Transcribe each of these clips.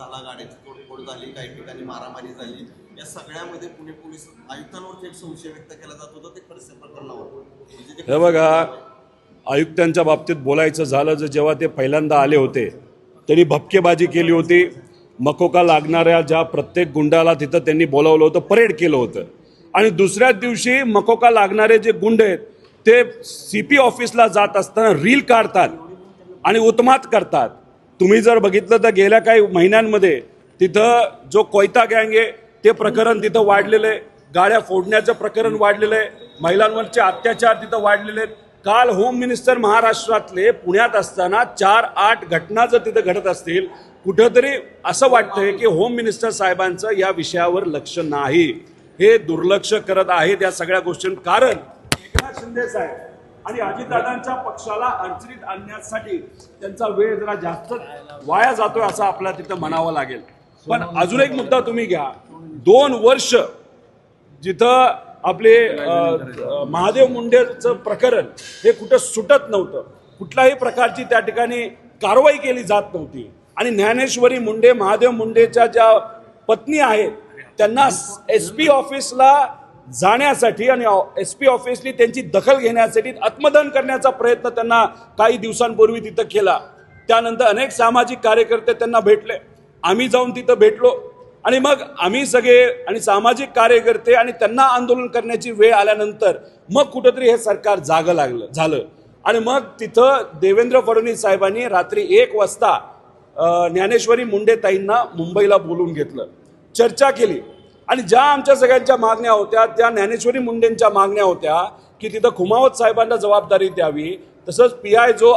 झाला, गाड्याची तोडफोड झाली, काही ठिकाणी मारामारी झाली. या सगळ्यामध्ये पुणे पोलीस आयुक्तांवर थेट संशय व्यक्त केला जात होता ते खडसे प्रकरणावर. म्हणजे ते हे बघा, आयुक्तांच्या बाबतीत बोलायचं झालं तर जेव्हा ते पहिल्यांदा आले होते त्यांनी भपकेबाजी केली होती. मकोका लागणाऱ्या ज्या प्रत्येक गुंडाला तिथं त्यांनी बोलावलं होतं, परेड केलं होतं. आणि दुसऱ्याच दिवशी मकोका लागणारे जे गुंड आहेत ते CP ऑफिसला जात असताना रील काढतात आणि उत्मात करतात. तुम्ही जर बघितलं तर गेल्या काही महिन्यांमध्ये तिथं जो कोयता गँग आहे ते प्रकरण तिथं वाढलेलं आहे, गाड्या फोडण्याचं प्रकरण वाढलेलं आहे, महिलांवरचे अत्याचार तिथं वाढलेले आहेत. काल होम मिनिस्टर महाराष्ट्रातले पुण्यात असताना 4-8 घटना जर तिथं घडत असतील, कुठंतरी असं वाटतंय की होम मिनिस्टर साहेबांचं या विषयावर लक्ष नाही, हे दुर्लक्ष करत आहेत या सगळ्या गोष्टींवर. कारण एकनाथ शिंदे साहेब आणि अजितदादांच्या पक्षाला अडचणीत आणण्यासाठी त्यांचा वेळ जरा जास्त वाया जातोय असं आपल्याला तिथं म्हणावं लागेल. पण अजून एक मुद्दा तुम्ही घ्या, 2 वर्ष जिथं आपले महादेव मुंडेचं प्रकरण हे कुठं सुटत नव्हतं, कुठल्याही प्रकारची त्या ठिकाणी कारवाई केली जात नव्हती. आणि ज्ञानेश्वरी मुंडे, महादेव मुंडेच्या ज्या पत्नी आहेत त्यांना SP ऑफिसला जाण्यासाठी आणि SP ऑफिसनी त्यांची दखल घेण्यासाठी आत्मदहन करण्याचा प्रयत्न त्यांना काही दिवसांपूर्वी तिथं केला. त्यानंतर अनेक सामाजिक कार्यकर्ते त्यांना भेटले, आम्ही जाऊन तिथं भेटलो आणि मग आम्ही सगळे आणि सामाजिक कार्यकर्ते आणि त्यांना आंदोलन करण्याची वेळ आल्यानंतर मग कुठंतरी हे सरकार जागं झालं. आणि मग तिथं देवेंद्र फडणवीस साहेबांनी रात्री 1 वाजता ज्ञानेश्वरी मुंडे ताईंना मुंबईला बोलून घेतलं, चर्चा केली. आणि ज्या आमच्या सगळ्यांच्या मागण्या होत्या त्या ज्ञानेश्वरी मुंडेंच्या मागण्या होत्या की तिथं खुमावत साहेबांना जबाबदारी द्यावी, तसंच PI जो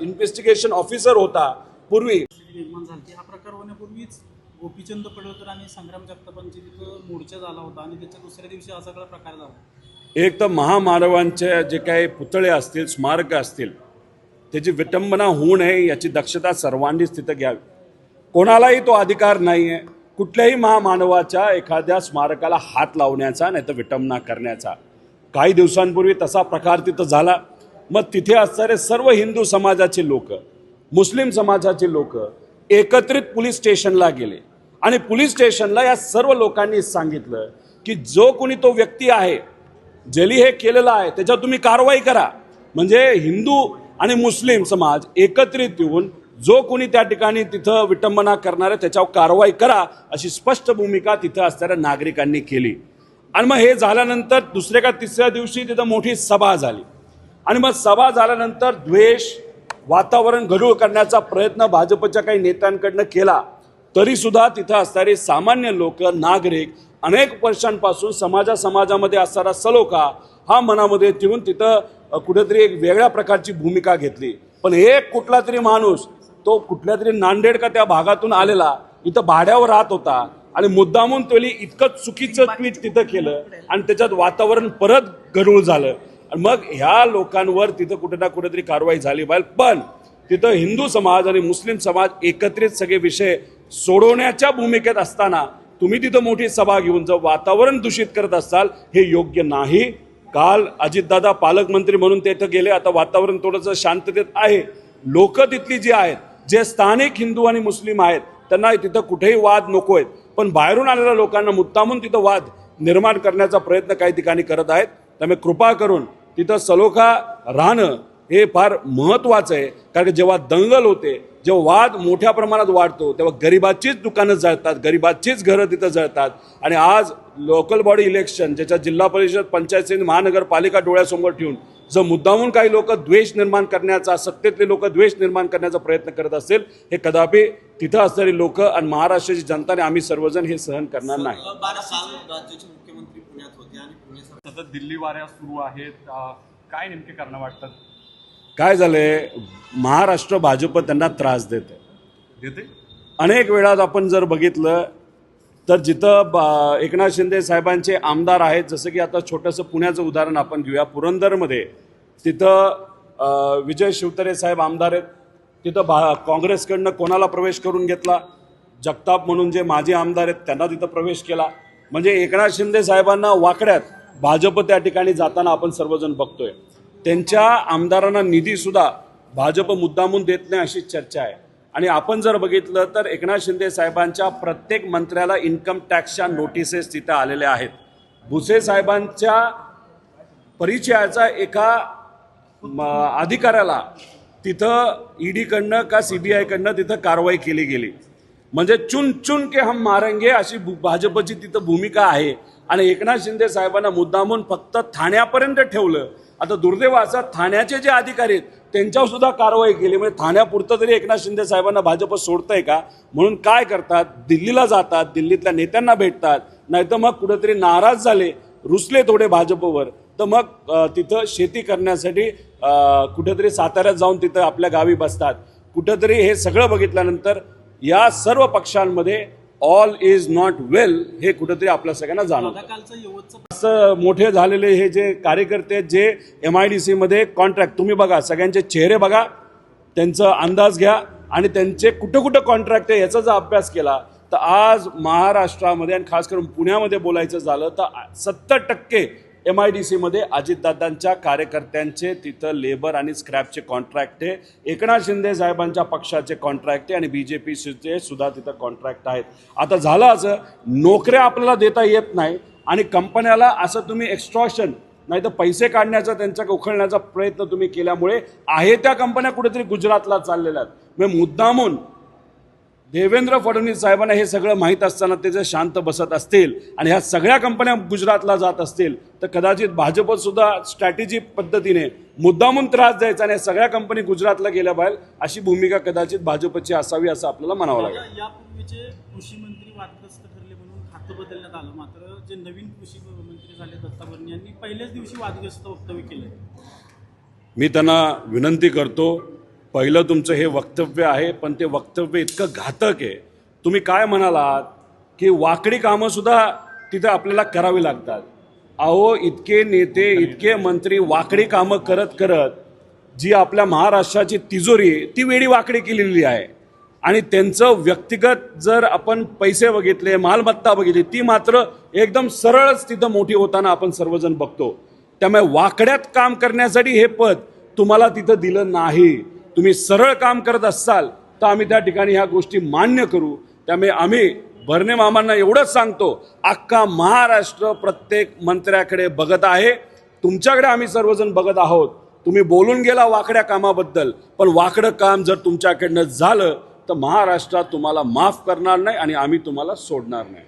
इन्व्हेस्टिगेशन ऑफिसर होता पूर्वी, निर्माण झाली. हा प्रकार होण्यापूर्वीच गोपीचंद पडळकर आणि संग्राम जगतापांची तिथं मोर्चा झाला होता आणि त्याच्या दुसऱ्या दिवशी असा सगळा प्रकार झाला. एक तर महामानवांचे जे काही पुतळे असतील, स्मारक असतील, त्याची विटंबना होऊ नये याची दक्षता सर्वांनीच तिथं घ्यावी. कोणालाही तो अधिकार नाही आहे कुठल्याही महामानवाच्या एखाद्या स्मारकाला हात लावण्याचा नाही तर विटंबना करण्याचा. काही दिवसांपूर्वी तसा प्रकार तिथं झाला. मग तिथे असणारे सर्व हिंदू समाजाचे लोक, मुस्लिम समाजाचे लोक एकत्रित पोलीस स्टेशनला गेले आणि पोलीस स्टेशनला या सर्व लोकांनी सांगितलं की जो कोणी तो व्यक्ती आहे ज्याने हे केलेलं आहे त्याच्यावर तुम्ही कारवाई करा. म्हणजे हिंदू आणि मुस्लिम समाज एकत्रित येऊन जो कोणी त्या ठिकाणी तिथं विटंबना करणार आहे त्याच्यावर कारवाई करा, अशी स्पष्ट भूमिका तिथं असणाऱ्या नागरिकांनी केली. आणि मग हे झाल्यानंतर दुसऱ्या का तिसऱ्या दिवशी तिथं मोठी सभा झाली आणि मग सभा झाल्यानंतर द्वेष वातावरण गढूळ करण्याचा प्रयत्न भाजपच्या काही नेत्यांकडनं केला. तरी सुद्धा तिथं असणारे सामान्य लोक, नागरिक अनेक वर्षांपासून समाजामध्ये असणारा सलोखा हा मनामध्ये ठेवून तिथं कुठेतरी एक वेगळ्या प्रकारची भूमिका घेतली. पण एक कुठला तरी माणूस तो कुठल्या तरी नांदेड का त्या भागातून आलेला इथं भाड्यावर राहत होता आणि मुद्दामून तोली इतकं चुकीचं ट्विट तिथं केलं आणि त्याच्यात वातावरण परत गढूळ झालं. मग ह्या लोकांवर तिथं कुठे ना कुठेतरी कारवाई झाली पाहिजे. पण तिथं हिंदू समाज आणि मुस्लिम समाज एकत्रित सगळे विषय सोडवण्याच्या भूमिकेत असताना तुम्ही तिथं मोठी सभा घेऊन जर वातावरण दूषित करत असाल हे योग्य नाही. काल अजितदादा पालकमंत्री म्हणून ते इथं गेले, आता वातावरण थोडंसं शांततेत आहे. लोक तिथली जी आहेत, जे स्थानिक हिंदू आणि मुस्लिम आहेत त्यांना तिथं कुठेही वाद नको आहेत, पण बाहेरून आलेल्या लोकांना मुद्दामून तिथं वाद निर्माण करण्याचा प्रयत्न काही ठिकाणी करत आहेत. त्यामुळे कृपा करून तिथं सलोखा राहणं हे फार महत्त्वाचं आहे. कारण जेव्हा दंगल होते, जेव्हा वाद मोठ्या प्रमाणात वाढतो तेव्हा गरिबाचीच दुकानं जळतात, गरिबाचीच घरं तिथं जळतात. आणि आज लोकल बॉडी इलेक्शन ज्याच्या जिल्हा परिषद, पंचायत समिती, महानगरपालिका डोळ्यासमोर ठेवून जर मुद्दामून काही लोक द्वेष निर्माण करण्याचा, सत्तेतले लोक द्वेष निर्माण करण्याचा प्रयत्न करत असेल, हे कदापि तिथं असणारी लोक आणि महाराष्ट्राची जनता आणि आम्ही सर्वजण हे सहन करणार नाही. राज्याचे मुख्यमंत्री पुण्यात होते आणि पुणे सतत दिल्ली वाऱ्या सुरू आहेत, काय नेमके कारण वाटतात? काय झालंय, महाराष्ट्र भाजप त्यांना त्रास देते. अनेक वेळा आपण जर बघितलं तर जिथं एकनाथ शिंदे साहेबांचे आमदार आहेत, जसं की आता छोटंसं पुण्याचं उदाहरण आपण घेऊया, पुरंदरमध्ये तिथं विजय शिवतरे साहेब आमदार आहेत, तिथं काँग्रेसकडनं कोणाला प्रवेश करून घेतला, जगताप म्हणून जे माजी आमदार आहेत त्यांना तिथं प्रवेश केला. म्हणजे एकनाथ शिंदे साहेबांना वाकड्यात भाजप त्या ठिकाणी जाताना आपण सर्वजण बघतोय. त्यांच्या आमदारांना निधीसुद्धा भाजप मुद्दामून देत नाही अशी चर्चा आहे. आणि आपण जर बघितलं तर एकनाथ शिंदे साहेबांच्या प्रत्येक मंत्र्याला इन्कम टॅक्सच्या नोटिसेस तिथं आलेल्या आहेत. भुसे साहेबांच्या परिचयाचा एका अधिकाऱ्याला तिथं ईडीकडनं का CBI कडनं तिथं कारवाई केली गेली. म्हणजे चुन चुन के हम मारेंगे अशी भाजपची तिथं भूमिका आहे. आणि एकनाथ शिंदे साहेबांना मुद्दामून फक्त ठाण्यापर्यंत ठेवलं. आता दुर्दैव असं ठाण्याचे जे अधिकारी आहेत त्यांच्यावर सुद्धा कारवाई केली. म्हणजे ठाण्यापुरतं तरी एकनाथ शिंदे साहेबांना भाजप सोडतंय का म्हणून काय करतात, दिल्लीला जातात, दिल्लीतल्या नेत्यांना भेटतात, नाहीतर मग कुठेतरी नाराज झाले, रुसले थोडे भाजपवर, तर मग तिथं शेती करण्यासाठी कुठेतरी साताऱ्यात जाऊन तिथं आपल्या गावी बसतात. कुठेतरी हे सगळं बघितल्यानंतर या सर्व पक्षांमध्ये ऑल इज नॉट वेल हे कुठेतरी आपल्या सगळ्यांना जाणवतं. कालचं यवतचं असं मोठे झालेले हे जे कार्यकर्ते आहेत, जे MIDC मध्ये कॉन्ट्रॅक्ट, तुम्ही बघा सगळ्यांचे चेहरे बघा, त्यांचा अंदाज घ्या आणि त्यांचे कुठं कुठं कॉन्ट्रॅक्ट आहे याचा जर अभ्यास केला तर आज महाराष्ट्रामध्ये आणि खास करून पुण्यामध्ये बोलायचं झालं तर 70% MIDC मध्ये अजितदादांच्या कार्यकर्त्यांचे तिथं लेबर आणि स्क्रॅपचे कॉन्ट्रॅक्ट आहे. एकनाथ शिंदे साहेबांच्या पक्षाचे कॉन्ट्रॅक्ट आहे आणि BJPचे सुद्धा तिथं कॉन्ट्रॅक्ट आहेत. आता झालं असं, नोकऱ्या आपल्याला देता येत नाही आणि कंपन्याला असं तुम्ही एक्स्ट्रॉशन नाही तर पैसे काढण्याचा त्यांच्या उखळण्याचा प्रयत्न तुम्ही केल्यामुळे आहे त्या कंपन्या कुठेतरी गुजरातला चाललेल्या आहेत. म्हणजे मुद्दामून देवेंद्र फडणवीस साहेबांना हे सगळं माहीत असताना ते जर शांत बसत असतील आणि ह्या सगळ्या कंपन्या गुजरातला जात असतील तर कदाचित भाजप सुद्धा स्ट्रॅटेजी पद्धतीने मुद्दामून त्रास द्यायचा आणि सगळ्या कंपनी गुजरातला गेल्या पाहिजे अशी भूमिका कदाचित भाजपची असावी असं आपल्याला म्हणावं लागेल. यापूर्वीचे कृषी मंत्री वादग्रस्त ठरले म्हणून खातं बदलण्यात आलं. मात्र जे नवीन कृषी मंत्री झाले दत्ता भरणे यांनी पहिल्याच दिवशी वादग्रस्त वक्तव्य केलं. मी त्यांना विनंती करतो, पहिलं तुमचं हे वक्तव्य आहे पण ते वक्तव्य इतकं घातक आहे. तुम्ही काय म्हणालात की वाकडी कामंसुद्धा तिथं आपल्याला करावी लागतात. अहो इतके नेते इतके मंत्री वाकडी कामं करत करत जी आपल्या महाराष्ट्राची तिजोरी ती वेडी वाकडी केलेली आहे. आणि त्यांचं व्यक्तिगत जर आपण पैसे बघितले, मालमत्ता बघितली, ती मात्र एकदम सरळच तिथं मोठी होताना आपण सर्वजण बघतो. त्यामुळे वाकड्यात काम करण्यासाठी हे पद तुम्हाला तिथं दिलं नाही. तुम्ही सरळ काम करत असाल तर आम्ही त्या ठिकाणी ह्या गोष्टी मान्य करू. त्यामुळे आम्ही भरणे मामांना एवढंच सांगतो, अख्खा महाराष्ट्र प्रत्येक मंत्र्याकडे बघत आहे, तुमच्याकडे आम्ही सर्वजण बघत आहोत. तुम्ही बोलून गेला वाकड्या कामाबद्दल, पण वाकडं काम जर तुमच्याकडनं झालं तर महाराष्ट्रात तुम्हाला माफ करणार नाही आणि आम्ही तुम्हाला सोडणार नाही.